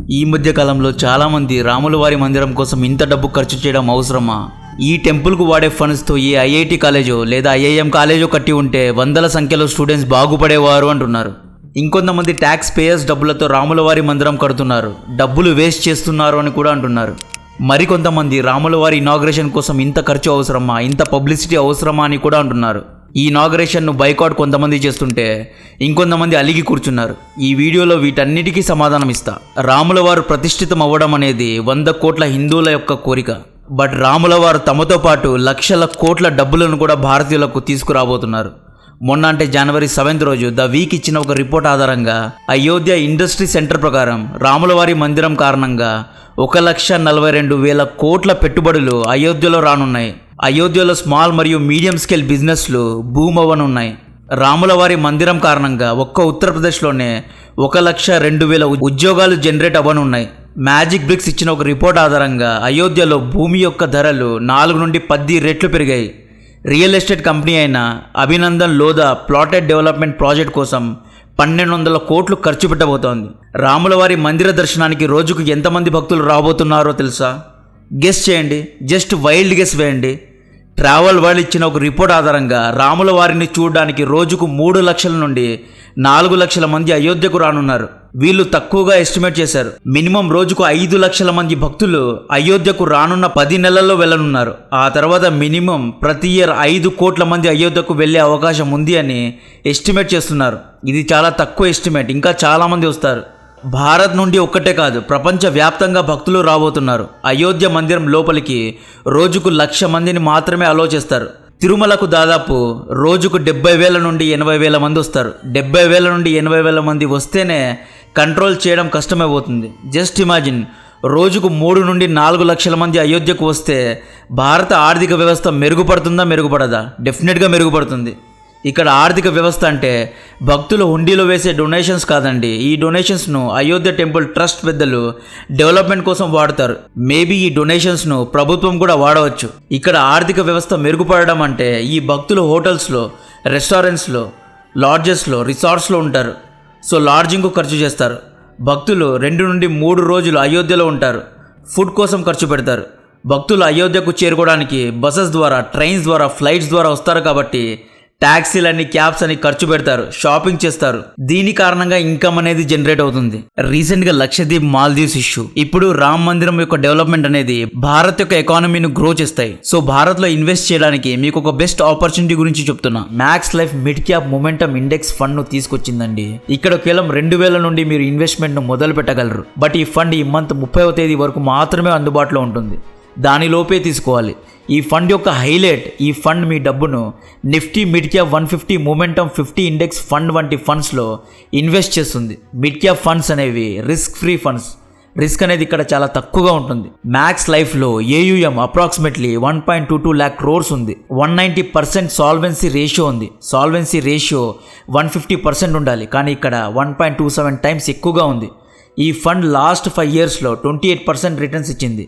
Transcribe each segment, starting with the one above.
ఈ మధ్య కాలంలో చాలామంది రాముల వారి మందిరం కోసం ఇంత డబ్బు ఖర్చు చేయడం అవసరమా? ఈ టెంపుల్కు వాడే ఫండ్స్తో ఏ ఐఐటి కాలేజో లేదా ఐఐఎం కాలేజో కట్టి ఉంటే వందల సంఖ్యలో స్టూడెంట్స్ బాగుపడేవారు అంటున్నారు. ఇంకొంతమంది ట్యాక్స్ పేయర్స్ డబ్బులతో రాముల వారి మందిరం కడుతున్నారు, డబ్బులు వేస్ట్ చేస్తున్నారు అని కూడా అంటున్నారు. మరికొంతమంది రాముల వారి ఇనాగ్రేషన్ కోసం ఇంత ఖర్చు అవసరమా, ఇంత పబ్లిసిటీ అవసరమా అని కూడా అంటున్నారు. ఈ ఇనాగ్రేషన్ను బైకాట్ కొంతమంది చేస్తుంటే ఇంకొంతమంది అలిగి కూర్చున్నారు. ఈ వీడియోలో వీటన్నిటికీ సమాధానం ఇస్తా. రాముల వారు ప్రతిష్ఠితం అవ్వడం అనేది 100 కోట్ల హిందువుల యొక్క కోరిక. బట్ రాముల వారు తమతో పాటు లక్షల కోట్ల డబ్బులను కూడా భారతీయులకు తీసుకురాబోతున్నారు. మొన్న అంటే జనవరి 7th రోజు ద వీక్ ఇచ్చిన ఒక రిపోర్ట్ ఆధారంగా అయోధ్య ఇండస్ట్రీ సెంటర్ ప్రకారం రాముల వారి మందిరం కారణంగా 1,42,000 కోట్ల పెట్టుబడులు అయోధ్యలో రానున్నాయి. అయోధ్యలో స్మాల్ మరియు మీడియం స్కేల్ బిజినెస్లు బూమ్ అవ్వనున్నాయి. రాముల వారి మందిరం కారణంగా ఒక్క ఉత్తరప్రదేశ్లోనే 1,02,000 ఉద్యోగాలు జనరేట్ అవ్వనున్నాయి. మ్యాజిక్ బ్రిక్స్ ఇచ్చిన ఒక రిపోర్ట్ ఆధారంగా అయోధ్యలో భూమి యొక్క ధరలు 4 నుండి 10 రెట్లు పెరిగాయి. రియల్ ఎస్టేట్ కంపెనీ అయిన Abhinandan Lodha plotted development project కోసం 1,200 కోట్లు ఖర్చు పెట్టబోతోంది. రాముల వారి మందిర దర్శనానికి రోజుకు ఎంతమంది భక్తులు రాబోతున్నారో తెలుసా? గెస్ చేయండి, జస్ట్ వైల్డ్ గెస్ వేయండి. ట్రావెల్ వరల్డ్ ఇచ్చిన ఒక రిపోర్ట్ ఆధారంగా రాముల వారిని చూడడానికి రోజుకు 3 లక్షల నుండి 4 లక్షల మంది అయోధ్యకు రానున్నారు. వీళ్ళు తక్కువగా ఎస్టిమేట్ చేశారు. మినిమం రోజుకు 5 లక్షల మంది భక్తులు అయోధ్యకు రానున్న 10 నెలల్లో వెళ్ళనున్నారు. ఆ తర్వాత మినిమం ప్రతి ఇయర్ 5 కోట్ల మంది అయోధ్యకు వెళ్ళే అవకాశం ఉంది అని ఎస్టిమేట్ చేస్తున్నారు. ఇది చాలా తక్కువ ఎస్టిమేట్, ఇంకా చాలామంది వస్తారు. భారత్ నుండి ఒక్కటే కాదు, ప్రపంచ వ్యాప్తంగా భక్తులు రాబోతున్నారు. అయోధ్య మందిరం లోపలికి రోజుకు 1,00,000 మందిని మాత్రమే అలో చేస్తారు. తిరుమలకు దాదాపు రోజుకు 70,000 నుండి 80,000 మంది వస్తారు. 70,000 నుండి 80,000 మంది వస్తేనే కంట్రోల్ చేయడం కష్టమైపోతుంది. జస్ట్ ఇమాజిన్, రోజుకు 3 నుండి 4 లక్షల మంది అయోధ్యకు వస్తే భారత ఆర్థిక వ్యవస్థ మెరుగుపడుతుందా, మెరుగుపడదా? డెఫినెట్గా మెరుగుపడుతుంది. ఇక్కడ ఆర్థిక వ్యవస్థ అంటే భక్తులు హుండీలో వేసే డొనేషన్స్ కాదండి. ఈ డొనేషన్స్ను అయోధ్య టెంపుల్ ట్రస్ట్ పెద్దలు డెవలప్మెంట్ కోసం వాడతారు. మేబీ ఈ డొనేషన్స్ను ప్రభుత్వం కూడా వాడవచ్చు. ఇక్కడ ఆర్థిక వ్యవస్థ మెరుగుపడడం అంటే ఈ భక్తులు హోటల్స్లో, రెస్టారెంట్స్లో, లాడ్జెస్లో, రిసార్ట్స్లో ఉంటారు. సో లాడ్జింగ్కు ఖర్చు చేస్తారు. భక్తులు 2 నుండి 3 రోజులు అయోధ్యలో ఉంటారు. ఫుడ్ కోసం ఖర్చు పెడతారు. భక్తులు అయోధ్యకు చేరుకోవడానికి బసెస్ ద్వారా, ట్రైన్స్ ద్వారా, ఫ్లైట్స్ ద్వారా వస్తారు కాబట్టి ట్యాక్సీలని, క్యాబ్స్ అని ఖర్చు పెడతారు, షాపింగ్ చేస్తారు. దీని కారణంగా ఇన్కమ్ అనేది జనరేట్ అవుతుంది. రీసెంట్గా లక్షద్వీప్, మాల్దీవ్స్ ఇష్యూ, ఇప్పుడు రామ్ మందిరం యొక్క డెవలప్మెంట్ అనేది భారత్ యొక్క ఎకానమీని గ్రో చేస్తాయి. సో భారత్లో ఇన్వెస్ట్ చేయడానికి మీకు ఒక బెస్ట్ ఆపర్చునిటీ గురించి చెప్తున్నా. Max life mid cap momentum index fund ను తీసుకొచ్చిందండి. ఇక్కడ కేవలం 2,000 నుండి మీరు ఇన్వెస్ట్మెంట్ ను మొదలు పెట్టగలరు. బట్ ఈ ఫండ్ ఈ మంత్ 30వ తేదీ వరకు మాత్రమే అందుబాటులో ఉంటుంది. దానిలోపే తీసుకోవాలి. ఈ ఫండ్ యొక్క హైలైట్, ఈ ఫండ్ మీ డబ్బును Nifty mid cap 150, momentum 50 index fund వంటి ఫండ్స్లో ఇన్వెస్ట్ చేస్తుంది. మిడ్ క్యాప్ ఫండ్స్ అనేవి రిస్క్ ఫ్రీ ఫండ్స్. రిస్క్ అనేది ఇక్కడ చాలా తక్కువగా ఉంటుంది. మ్యాక్స్ లైఫ్లో ఏయుఎం అప్రాక్సిమేట్లీ 1.22 lakh crores ఉంది. 190% సాల్వెన్సీ రేషియో ఉంది. సాల్వెన్సీ రేషియో 150% ఉండాలి, కానీ ఇక్కడ 1.27 times ఎక్కువగా ఉంది. ఈ ఫండ్ లాస్ట్ 5 yearsలో 28% రిటర్న్స్ ఇచ్చింది.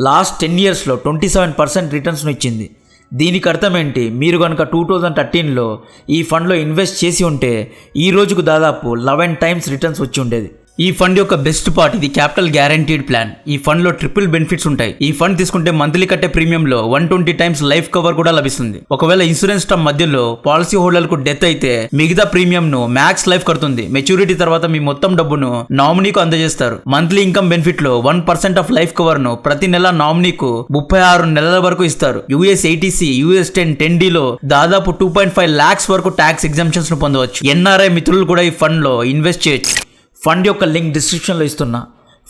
లాస్ట్ 10 yearsలో 27% రిటర్న్స్ను ఇచ్చింది. దీనికి అర్థం ఏంటి? మీరు కనుక 2013లో ఈ ఫండ్లో ఇన్వెస్ట్ చేసి ఉంటే ఈ రోజుకు దాదాపు 11 times రిటర్న్స్ వచ్చి ఉండేది. ఈ ఫండ్ యొక్క బెస్ట్ పార్ట్, ఇది క్యాపిటల్ గ్యారంటీడ్ ప్లాన్. ఈ ఫండ్లో ట్రిపుల్ బెనిఫిట్స్ ఉంటాయి. ఈ ఫండ్ తీసుకుంటే మంత్లీ కట్టే ప్రీమియంలో 120 times లైఫ్ కవర్ కూడా లభిస్తుంది. ఒకవేళ ఇన్సూరెన్స్ టర్మ్ మధ్యలో పాలసీ హోల్డర్లకు డెత్ అయితే మిగతా ప్రీమియంను మ్యాక్స్ లైఫ్ కడుతుంది. మెచ్యూరిటీ తర్వాత మీ మొత్తం డబ్బును నామినీకు అందజేస్తారు. మంత్లీ ఇన్కమ్ బెనిఫిట్ లో 1% ఆఫ్ లైఫ్ కవర్ ను ప్రతి నెల నామినీకు 36 నెలల వరకు ఇస్తారు. US ATC, US 10D లో దాదాపు 2.5 lakhs వరకు ట్యాక్స్ ఎగ్జంప్షన్స్ ను పొందవచ్చు. NRI మిత్రులు కూడా ఈ ఫండ్ లో ఇన్వెస్ట్ చేయొచ్చు. ఫండ్ యొక్క లింక్ డిస్క్రిప్షన్లో ఇస్తున్నా.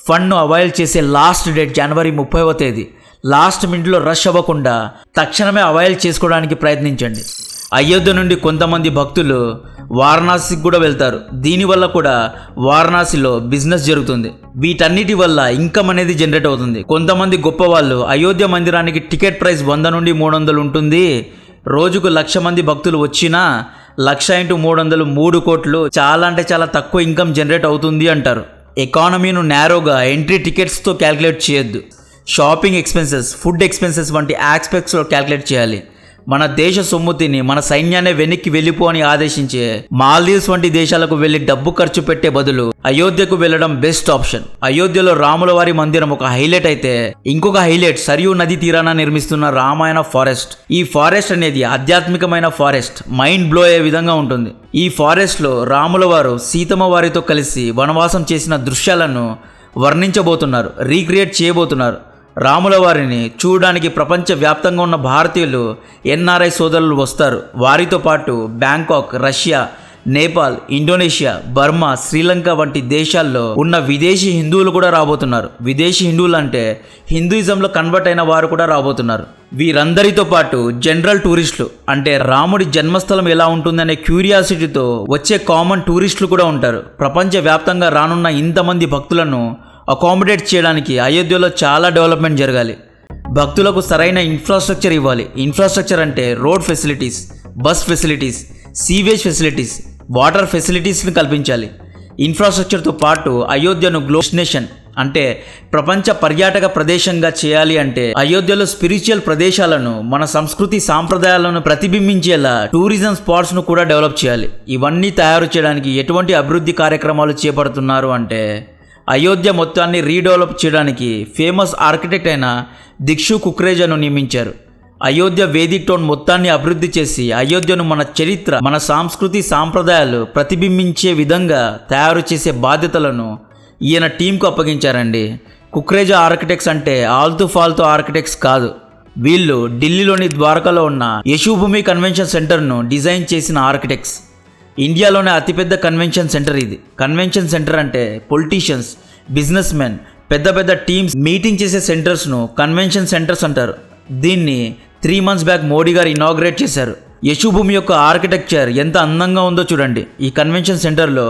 ఫండ్ను అవైల్ చేసే లాస్ట్ డేట్ జనవరి 30వ తేదీ. లాస్ట్ మినిట్లో రష్ అవ్వకుండా తక్షణమే అవైల్ చేసుకోవడానికి ప్రయత్నించండి. అయోధ్య నుండి కొంతమంది భక్తులు వారణాసికి కూడా వెళ్తారు. దీనివల్ల కూడా వారణాసిలో బిజినెస్ జరుగుతుంది. వీటన్నిటి వల్ల ఇన్కమ్ అనేది జనరేట్ అవుతుంది. కొంతమంది గొప్ప వాళ్ళు అయోధ్య మందిరానికి టికెట్ ప్రైస్ 100 నుండి 300 ఉంటుంది. రోజుకు 1,00,000 మంది భక్తులు వచ్చినా 1,00,000 × 300 3 కోట్లు, చాలా అంటే చాలా తక్కువ ఇన్కమ్ జనరేట్ అవుతుంది అంటారు. ఎకానమీను నేరోగా ఎంట్రీ టికెట్స్తో క్యాల్కులేట్ చేయొద్దు. షాపింగ్ ఎక్స్పెన్సెస్, ఫుడ్ ఎక్స్పెన్సెస్ వంటి ఆస్పెక్ట్స్లో క్యాల్కులేట్ చేయాలి. మన దేశ సొమ్ము తిని మన సైన్యాన్ని వెనక్కి వెళ్ళిపో అని ఆదేశించే మాల్దీవ్స్ వంటి దేశాలకు వెళ్లి డబ్బు ఖర్చు పెట్టే బదులు అయోధ్యకు వెళ్లడం బెస్ట్ ఆప్షన్. అయోధ్యలో రాముల వారి మందిరం ఒక హైలైట్ అయితే, ఇంకొక హైలైట్ సరియు నది తీరాన నిర్మిస్తున్న రామాయణ ఫారెస్ట్. ఈ ఫారెస్ట్ అనేది ఆధ్యాత్మికమైన ఫారెస్ట్, మైండ్ బ్లో అయ్యే విధంగా ఉంటుంది. ఈ ఫారెస్ట్ లో రాముల వారు సీతమ్మ వారితో కలిసి వనవాసం చేసిన దృశ్యాలను వర్ణించబోతున్నారు, రీక్రియేట్ చేయబోతున్నారు. రాముల వారిని చూడడానికి ప్రపంచవ్యాప్తంగా ఉన్న భారతీయులు, ఎన్ఆర్ఐ సోదరులు వస్తారు. వారితో పాటు Bangkok, Russia, Nepal, Indonesia, Burma, Sri Lanka వంటి దేశాల్లో ఉన్న విదేశీ హిందువులు కూడా రాబోతున్నారు. విదేశీ హిందువులు అంటే హిందూయిజంలో కన్వర్ట్ అయిన వారు కూడా రాబోతున్నారు. వీరందరితో పాటు జనరల్ టూరిస్టులు, అంటే రాముడి జన్మస్థలం ఎలా ఉంటుందనే క్యూరియాసిటీతో వచ్చే కామన్ టూరిస్టులు కూడా ఉంటారు. ప్రపంచవ్యాప్తంగా రానున్న ఇంతమంది భక్తులను అకామిడేట్ చేయడానికి అయోధ్యలో చాలా డెవలప్మెంట్ జరగాలి. భక్తులకు సరైన ఇన్ఫ్రాస్ట్రక్చర్ ఇవ్వాలి. ఇన్ఫ్రాస్ట్రక్చర్ అంటే road facilities, bus facilities, sewage facilities, water ఫెసిలిటీస్ని కల్పించాలి. ఇన్ఫ్రాస్ట్రక్చర్తో పాటు అయోధ్యను గ్లోబల్ అంటే ప్రపంచ పర్యాటక ప్రదేశంగా చేయాలి. అంటే అయోధ్యలో స్పిరిచువల్ ప్రదేశాలను, మన సంస్కృతి సాంప్రదాయాలను ప్రతిబింబించేలా టూరిజం స్పాట్స్ను కూడా డెవలప్ చేయాలి. ఇవన్నీ తయారు చేయడానికి ఎటువంటి అభివృద్ధి కార్యక్రమాలు చేపడుతున్నారు అంటే, అయోధ్య మొత్తాన్ని రీడెవలప్ చేయడానికి ఫేమస్ ఆర్కిటెక్ట్ అయిన దిక్షు కుక్రేజాను నియమించారు. అయోధ్య వేదిక్ టౌన్ మొత్తాన్ని అభివృద్ధి చేసి అయోధ్యను మన చరిత్ర, మన సంస్కృతి సాంప్రదాయాలు ప్రతిబింబించే విధంగా తయారు చేసే బాధ్యతలను ఈయన టీంకు అప్పగించారండి. కుక్రేజా ఆర్కిటెక్ట్స్ అంటే ఆల్తు ఫాల్తు ఆర్కిటెక్ట్స్ కాదు. వీళ్ళు ఢిల్లీలోని ద్వారకాలో ఉన్న యశోభూమి కన్వెన్షన్ సెంటర్ను డిజైన్ చేసిన ఆర్కిటెక్ట్స్. ఇండియాలోనే అతిపెద్ద కన్వెన్షన్ సెంటర్ ఇది. కన్వెన్షన్ సెంటర్ అంటే పొలిటీషియన్స్, బిజినెస్ మెన్, పెద్ద పెద్ద టీమ్స్ మీటింగ్ చేసే సెంటర్స్ను కన్వెన్షన్ సెంటర్స్ అంటారు. దీన్ని 3 months బ్యాక్ మోడీ గారు ఇనాగ్రేట్ చేశారు. యశోభూమి యొక్క ఆర్కిటెక్చర్ ఎంత అందంగా ఉందో చూడండి. ఈ కన్వెన్షన్ సెంటర్లో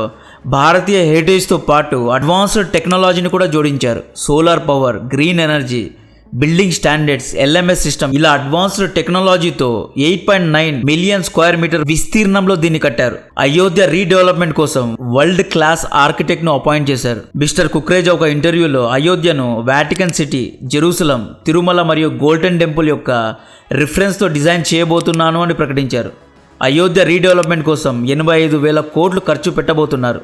భారతీయ హెరిటేజ్తో పాటు అడ్వాన్స్డ్ టెక్నాలజీని కూడా జోడించారు. Solar power, green energy, building standards, LMS system, ఇలా అడ్వాన్స్డ్ టెక్నాలజీతో 8.9 మిలియన్ స్క్వేర్ మీటర్ విస్తీర్ణంలో దీన్ని కట్టారు. అయోధ్య రీడెవలప్మెంట్ కోసం వరల్డ్ క్లాస్ ఆర్కిటెక్ట్ ను అపాయింట్ చేశారు. మిస్టర్ కుక్రేజా ఒక ఇంటర్వ్యూలో అయోధ్యను వాటికన్ సిటీ, జెరూసలం, తిరుమల మరియు గోల్డెన్ టెంపుల్ యొక్క రిఫరెన్స్తో డిజైన్ చేయబోతున్నాను అని ప్రకటించారు. అయోధ్య రీడెవలప్మెంట్ కోసం 85,000 కోట్లు ఖర్చు పెట్టబోతున్నారు.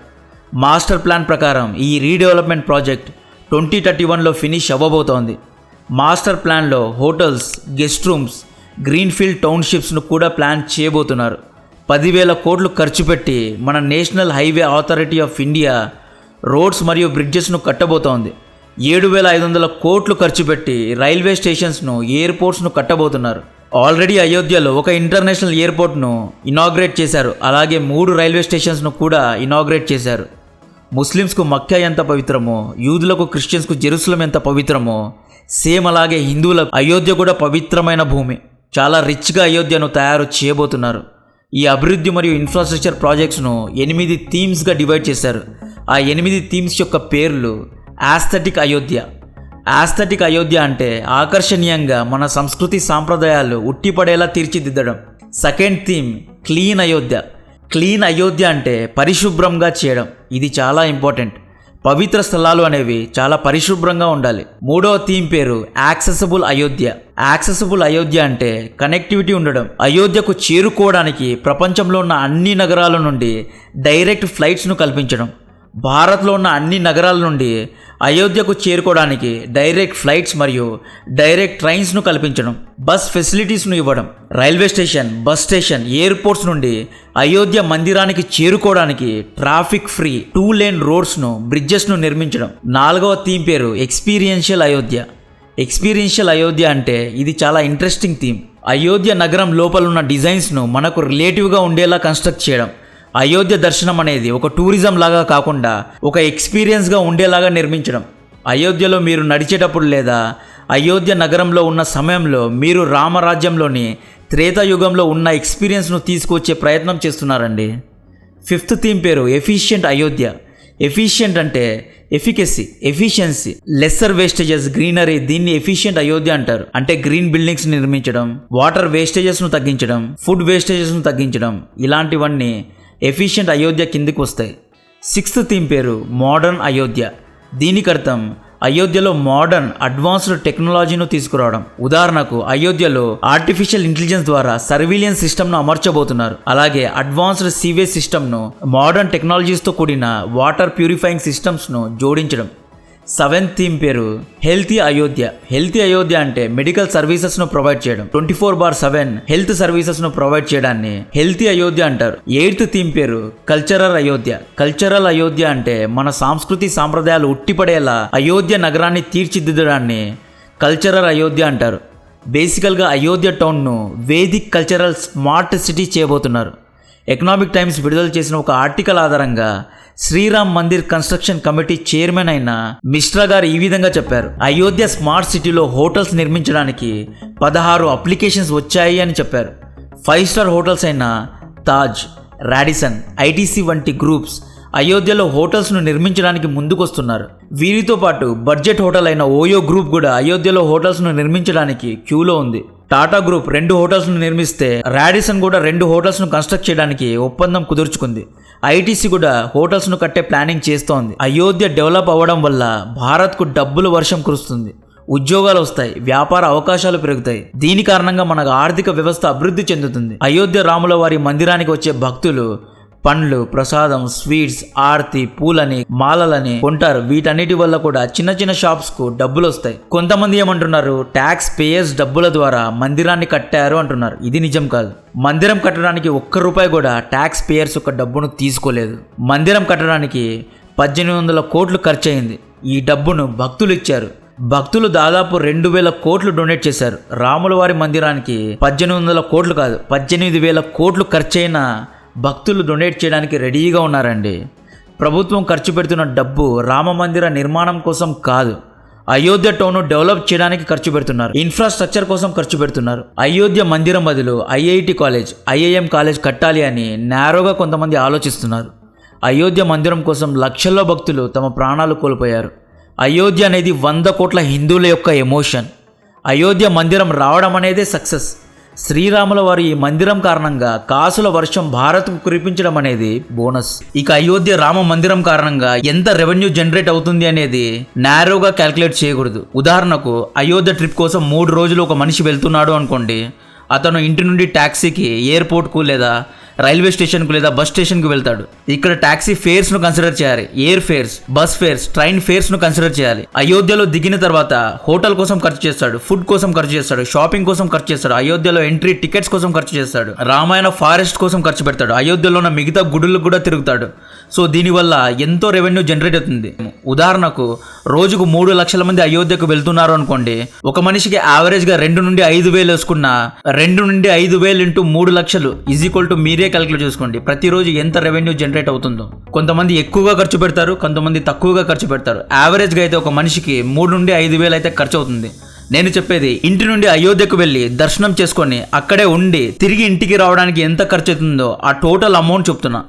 మాస్టర్ ప్లాన్ ప్రకారం ఈ రీడెవలప్మెంట్ ప్రాజెక్ట్ 2031లో ఫినిష్ అవ్వబోతోంది. మాస్టర్ ప్లాన్లో హోటల్స్, గెస్ట్ రూమ్స్, గ్రీన్ఫీల్డ్ టౌన్షిప్స్ను కూడా ప్లాన్ చేయబోతున్నారు. 10,000 కోట్లు ఖర్చు పెట్టి మన national highway authority of India roads మరియు బ్రిడ్జెస్ను కట్టబోతోంది. 7,500 కోట్లు ఖర్చు పెట్టి రైల్వే స్టేషన్స్ను, ఎయిర్పోర్ట్స్ను కట్టబోతున్నారు. ఆల్రెడీ అయోధ్యలో ఒక ఇంటర్నేషనల్ ఎయిర్పోర్ట్ను ఇనాగ్రేట్ చేశారు. అలాగే 3 రైల్వే స్టేషన్స్ను కూడా ఇనాగ్రేట్ చేశారు. ముస్లిమ్స్కు మక్కా ఎంత పవిత్రమో, యూదులకు, క్రిస్టియన్స్కు జెరూసలం ఎంత పవిత్రమో, సేమ్ అలాగే హిందువులకు అయోధ్య కూడా పవిత్రమైన భూమి. చాలా రిచ్గా అయోధ్యను తయారు చేయబోతున్నారు. ఈ అభివృద్ధి మరియు ఇన్ఫ్రాస్ట్రక్చర్ ప్రాజెక్ట్స్ను 8 థీమ్స్గా డివైడ్ చేశారు. ఆ 8 థీమ్స్ యొక్క పేర్లు ఆస్థెటిక్ అయోధ్య. ఆస్థెటిక్ అయోధ్య అంటే ఆకర్షణీయంగా మన సంస్కృతి సాంప్రదాయాలు ఉట్టిపడేలా తీర్చిదిద్దడం. Second theme clean Ayodhya. Clean Ayodhya అంటే పరిశుభ్రంగా చేయడం. ఇది చాలా ఇంపార్టెంట్. పవిత్ర స్థలాలు అనేవి చాలా పరిశుభ్రంగా ఉండాలి. మూడవ థీమ్ పేరు యాక్సెసిబుల్ అయోధ్య. యాక్సెసిబుల్ అయోధ్య అంటే కనెక్టివిటీ ఉండడం. అయోధ్యకు చేరుకోవడానికి ప్రపంచంలో ఉన్న అన్ని నగరాల నుండి డైరెక్ట్ ఫ్లైట్స్ను కల్పించడం. భారత్లో ఉన్న అన్ని నగరాల నుండి అయోధ్యకు చేరుకోవడానికి డైరెక్ట్ ఫ్లైట్స్ మరియు డైరెక్ట్ ట్రైన్స్ను కల్పించడం. బస్ ఫెసిలిటీస్ను ఇవ్వడం. Railway station, bus station, airports నుండి అయోధ్య మందిరానికి చేరుకోవడానికి ట్రాఫిక్ ఫ్రీ 2 lane రోడ్స్ను, బ్రిడ్జెస్ను నిర్మించడం. 4వ థీమ్ పేరు ఎక్స్పీరియన్షియల్ అయోధ్య. ఎక్స్పీరియన్షియల్ అయోధ్య అంటే ఇది చాలా ఇంట్రెస్టింగ్ థీమ్. అయోధ్య నగరం లోపల ఉన్న డిజైన్స్ను మనకు రిలేటివ్గా ఉండేలా కన్స్ట్రక్ట్ చేయడం. అయోధ్య దర్శనం అనేది ఒక టూరిజం లాగా కాకుండా ఒక ఎక్స్పీరియన్స్గా ఉండేలాగా నిర్మించడం. అయోధ్యలో మీరు నడిచేటప్పుడు లేదా అయోధ్య నగరంలో ఉన్న సమయంలో మీరు రామరాజ్యంలోని త్రేతాయుగంలో ఉన్న ఎక్స్పీరియన్స్ను తీసుకొచ్చే ప్రయత్నం చేస్తున్నారండి. 5th థీమ్ పేరు ఎఫిషియంట్ అయోధ్య. ఎఫిషియంట్ అంటే efficacy, efficiency, lesser wastages, greenery. దీన్ని ఎఫిషియంట్ అయోధ్య అంటారు. అంటే గ్రీన్ బిల్డింగ్స్ నిర్మించడం, వాటర్ వేస్టేజెస్ను తగ్గించడం, ఫుడ్ వేస్టేజెస్ను తగ్గించడం, ఇలాంటివన్నీ ఎఫిషియంట్ అయోధ్య కిందికి వస్తాయి. 6th థీమ్ పేరు మోడర్న్ అయోధ్య. దీనికి అర్థం అయోధ్యలో మోడర్న్ అడ్వాన్స్డ్ టెక్నాలజీను తీసుకురావడం. ఉదాహరణకు అయోధ్యలో ఆర్టిఫిషియల్ ఇంటెలిజెన్స్ ద్వారా సర్వీలియన్స్ సిస్టమ్ను అమర్చబోతున్నారు. అలాగే అడ్వాన్స్డ్ సీవేజ్ సిస్టమ్ను మోడర్న్ టెక్నాలజీస్తో కూడిన వాటర్ ప్యూరిఫైయింగ్ సిస్టమ్స్ను జోడించడం. 7th థీమ్ పేరు హెల్తీ అయోధ్య. హెల్తీ అయోధ్య అంటే మెడికల్ సర్వీసెస్ను ప్రొవైడ్ చేయడం. 24/7 హెల్త్ సర్వీసెస్ను ప్రొవైడ్ చేయడాన్ని హెల్తీ అయోధ్య అంటారు. 8th థీమ్ పేరు కల్చరల్ అయోధ్య. కల్చరల్ అయోధ్య అంటే మన సంస్కృతి సాంప్రదాయాలు ఉట్టిపడేలా అయోధ్య నగరాన్ని తీర్చిదిద్దడాన్ని కల్చరల్ అయోధ్య అంటారు. బేసికల్గా అయోధ్య టౌన్ను వేదిక్ కల్చరల్ స్మార్ట్ సిటీ చేయబోతున్నారు. ఎకనామిక్ టైమ్స్ విడుదల చేసిన ఒక ఆర్టికల్ ఆధారంగా Shriram Mandir construction committee chairman అయిన మిశ్రా గారు ఈ విధంగా చెప్పారు. అయోధ్య స్మార్ట్ సిటీలో హోటల్స్ నిర్మించడానికి 16 అప్లికేషన్స్ వచ్చాయి అని చెప్పారు. 5 స్టార్ హోటల్స్ అయిన తాజ్, రాడిసన్, ఐటీసీ వంటి గ్రూప్స్ అయోధ్యలో హోటల్స్ను నిర్మించడానికి ముందుకొస్తున్నారు. వీరితో పాటు బడ్జెట్ హోటల్ అయిన ఓయో గ్రూప్ కూడా అయోధ్యలో హోటల్స్ను నిర్మించడానికి క్యూలో ఉంది. టాటా గ్రూప్ 2 హోటల్స్ను నిర్మిస్తే రాడిసన్ కూడా 2 హోటల్స్ను కన్స్ట్రక్ట్ చేయడానికి ఒప్పందం కుదుర్చుకుంది. ఐటీసీ కూడా హోటల్స్ను కట్టే ప్లానింగ్ చేస్తోంది. అయోధ్య డెవలప్ అవ్వడం వల్ల భారత్కు డబ్బులు వర్షం కురుస్తుంది, ఉద్యోగాలు వస్తాయి, వ్యాపార అవకాశాలు పెరుగుతాయి. దీని కారణంగా మన ఆర్థిక వ్యవస్థ అభివృద్ధి చెందుతుంది. అయోధ్య రాముల వారి మందిరానికి వచ్చే భక్తులు పండ్లు, ప్రసాదం, స్వీట్స్, ఆర్తి, పూలని, మాలలని కొంటారు. వీటన్నిటి వల్ల కూడా చిన్న చిన్న షాప్స్ కు డబ్బులు వస్తాయి. కొంతమంది ఏమంటున్నారు, ట్యాక్స్ పేయర్స్ డబ్బుల ద్వారా మందిరాన్ని కట్టారు అంటున్నారు. ఇది నిజం కాదు. మందిరం కట్టడానికి ₹1 కూడా ట్యాక్స్ పేయర్స్ యొక్క డబ్బును తీసుకోలేదు. మందిరం కట్టడానికి 1800 కోట్లు ఖర్చు అయింది. ఈ డబ్బును భక్తులు ఇచ్చారు. భక్తులు దాదాపు 2000 కోట్లు డొనేట్ చేశారు. రాముల వారి మందిరానికి 1800 కోట్లు కాదు, 18,000 కోట్లు ఖర్చయిన భక్తులు డొనేట్ చేయడానికి రెడీగా ఉన్నారండి. ప్రభుత్వం ఖర్చు పెడుతున్న డబ్బు రామ మందిర నిర్మాణం కోసం కాదు, అయోధ్య టౌన్ డెవలప్ చేయడానికి ఖర్చు పెడుతున్నారు. ఇన్ఫ్రాస్ట్రక్చర్ కోసం ఖర్చు పెడుతున్నారు. అయోధ్య మందిరం బదులు ఐఐటి కాలేజ్, ఐఐఎం కాలేజ్ కట్టాలి అని నేరోగా కొంతమంది ఆలోచిస్తున్నారు. అయోధ్య మందిరం కోసం లక్షల్లో భక్తులు తమ ప్రాణాలు కోల్పోయారు. అయోధ్య అనేది 100 కోట్ల హిందువుల యొక్క ఎమోషన్. అయోధ్య మందిరం రావడం అనేదే సక్సెస్. శ్రీరాముల వారి ఈ మందిరం కారణంగా కాసుల వర్షం భారత్కు కురిపించడం అనేది బోనస్. ఇక అయోధ్య రామ మందిరం కారణంగా ఎంత రెవెన్యూ జనరేట్ అవుతుంది అనేది నేరోగా క్యాల్కులేట్ చేయకూడదు. ఉదాహరణకు అయోధ్య ట్రిప్ కోసం 3 రోజులు ఒక మనిషి వెళ్తున్నాడు అనుకోండి. అతను ఇంటి నుండి ట్యాక్సీకి ఎయిర్పోర్ట్కు లేదా రైల్వే స్టేషన్కు లేదా బస్ స్టేషన్కు వెళ్తాడు. ఇక్కడ ట్యాక్సీ ఫేర్స్ను కన్సిడర్ చేయాలి, air fares, bus fares, train ఫేర్స్ను కన్సిడర్ చేయాలి. అయోధ్యలో దిగిన తర్వాత హోటల్ కోసం ఖర్చు చేస్తాడు, ఫుడ్ కోసం ఖర్చు చేస్తాడు, షాపింగ్ కోసం ఖర్చు చేస్తాడు, అయోధ్యలో ఎంట్రీ టికెట్స్ కోసం ఖర్చు చేస్తాడు, రామాయణ ఫారెస్ట్ కోసం ఖర్చు పెడతాడు, అయోధ్యలో ఉన్న మిగతా గుడులకు కూడా తిరుగుతాడు. సో దీనివల్ల ఎంతో రెవెన్యూ జనరేట్ అవుతుంది. ఉదాహరణకు రోజుకు 3 లక్షల మంది అయోధ్యకు వెళ్తున్నారు అనుకోండి. ఒక మనిషికి యావరేజ్గా 2 నుండి 5,000 వేసుకున్న 2 నుండి 5,000 ఇంటూ 3 లక్షలు ఈక్వల్ టు మీరే క్యాలిక్యులేట్ చేసుకోండి ప్రతిరోజు ఎంత రెవెన్యూ జనరేట్ అవుతుందో. కొంతమంది ఎక్కువగా ఖర్చు పెడతారు, కొంతమంది తక్కువగా ఖర్చు పెడతారు. యావరేజ్గా అయితే ఒక మనిషికి 3 నుండి 5,000 అయితే ఖర్చు అవుతుంది. నేను చెప్పేది ఇంటి నుండి అయోధ్యకు వెళ్ళి దర్శనం చేసుకొని అక్కడే ఉండి తిరిగి ఇంటికి రావడానికి ఎంత ఖర్చు అవుతుందో ఆ టోటల్ అమౌంట్ చెప్తున్నా.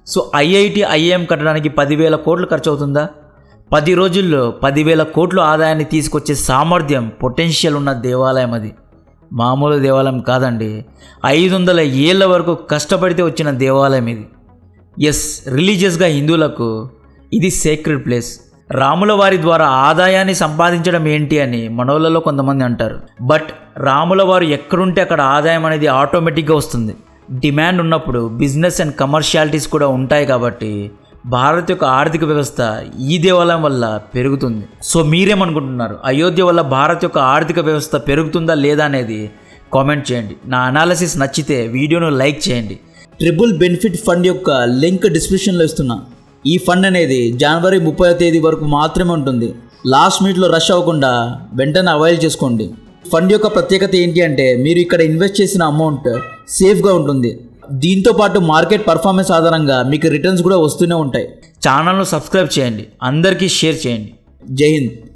సో ఐఐటి, ఐఐఎం కట్టడానికి 10,000 కోట్లు ఖర్చు అవుతుందా? 10 రోజుల్లో 10,000 కోట్లు ఆదాయాన్ని తీసుకొచ్చే సామర్థ్యం, పొటెన్షియల్ ఉన్న దేవాలయం అది. మామూలు దేవాలయం కాదండి, 500 ఏళ్ల వరకు కష్టపడితే వచ్చిన దేవాలయం ఇది. ఎస్, రిలీజియస్గా హిందువులకు ఇది సేక్రెడ్ ప్లేస్. రాముల వారి ద్వారా ఆదాయాన్ని సంపాదించడం ఏంటి అని మనోళ్ళలో కొంతమంది అంటారు. బట్ రాముల వారు ఎక్కడుంటే అక్కడ ఆదాయం అనేది ఆటోమేటిక్గా వస్తుంది. డిమాండ్ ఉన్నప్పుడు బిజినెస్ అండ్ కమర్షియాలిటీస్ కూడా ఉంటాయి. కాబట్టి భారత్ యొక్క ఆర్థిక వ్యవస్థ ఈ దేవాలయం వల్ల పెరుగుతుంది. సో మీరేమనుకుంటున్నారు? అయోధ్య వల్ల భారత్ యొక్క ఆర్థిక వ్యవస్థ పెరుగుతుందా లేదా అనేది కామెంట్ చేయండి. నా అనాలిసిస్ నచ్చితే వీడియోను లైక్ చేయండి. ట్రిపుల్ బెనిఫిట్ ఫండ్ యొక్క లింక్ డిస్క్రిప్షన్లో ఇస్తున్నా. ఈ ఫండ్ అనేది జనవరి 30వ తేదీ వరకు మాత్రమే ఉంటుంది. లాస్ట్ మినిట్లో రష్ అవ్వకుండా వెంటనే అవైల్ చేసుకోండి. ఫండ్ యొక్క ప్రత్యేకత ఏంటి అంటే మీరు ఇక్కడ ఇన్వెస్ట్ చేసిన అమౌంట్ సేఫ్గా ఉంటుంది. దీంతో పాటు మార్కెట్ పర్ఫార్మెన్స్ ఆధారంగా మీకు రిటర్న్స్ కూడా వస్తూనే ఉంటాయి. ఛానల్ను సబ్స్క్రైబ్ చేయండి, అందరికీ షేర్ చేయండి. జై హింద్.